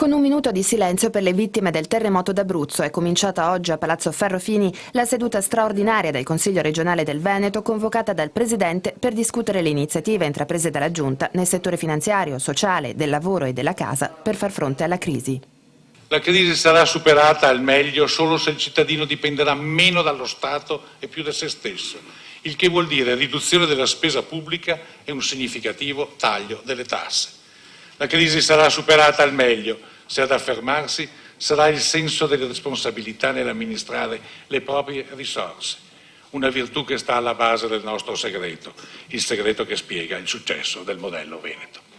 Con un minuto di silenzio per le vittime del terremoto d'Abruzzo è cominciata oggi a Palazzo Ferrofini la seduta straordinaria del Consiglio regionale del Veneto convocata dal Presidente per discutere le iniziative intraprese dalla Giunta nel settore finanziario, sociale, del lavoro e della casa per far fronte alla crisi. La crisi sarà superata al meglio solo se il cittadino dipenderà meno dallo Stato e più da se stesso, il che vuol dire riduzione della spesa pubblica e un significativo taglio delle tasse. La crisi sarà superata al meglio se ad affermarsi sarà il senso delle responsabilità nell'amministrare le proprie risorse, una virtù che sta alla base del nostro segreto, il segreto che spiega il successo del modello veneto.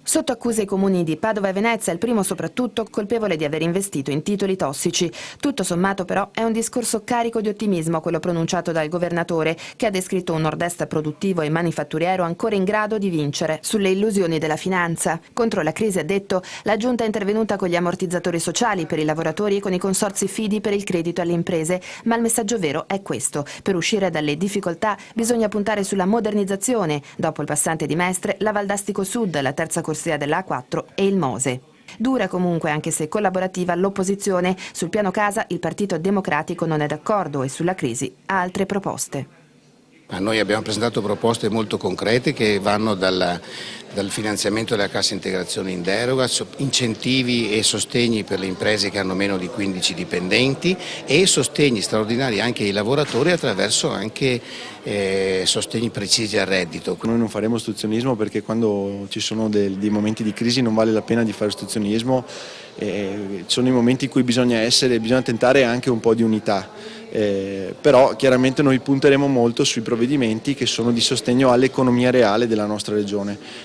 Sotto accuse i comuni di Padova e Venezia, il primo soprattutto colpevole di aver investito in titoli tossici. Tutto sommato però è un discorso carico di ottimismo quello pronunciato dal governatore, che ha descritto un nord-est produttivo e manifatturiero ancora in grado di vincere sulle illusioni della finanza. Contro la crisi, ha detto, la Giunta è intervenuta con gli ammortizzatori sociali per i lavoratori e con i consorzi fidi per il credito alle imprese, ma il messaggio vero è questo: per uscire dalle difficoltà bisogna puntare sulla modernizzazione. Dopo il passante di Mestre, la Valdastico Sud, la terza corsia della A4 e il Mose. Dura comunque, anche se collaborativa, l'opposizione. Sul piano casa il Partito Democratico non è d'accordo e sulla crisi ha altre proposte. Noi abbiamo presentato proposte molto concrete che vanno dal finanziamento della cassa integrazione in deroga, incentivi e sostegni per le imprese che hanno meno di 15 dipendenti e sostegni straordinari anche ai lavoratori attraverso anche sostegni precisi al reddito. Noi non faremo ostruzionismo perché quando ci sono dei momenti di crisi non vale la pena di fare ostruzionismo, sono i momenti in cui bisogna tentare anche un po' di unità. Però chiaramente noi punteremo molto sui provvedimenti che sono di sostegno all'economia reale della nostra regione.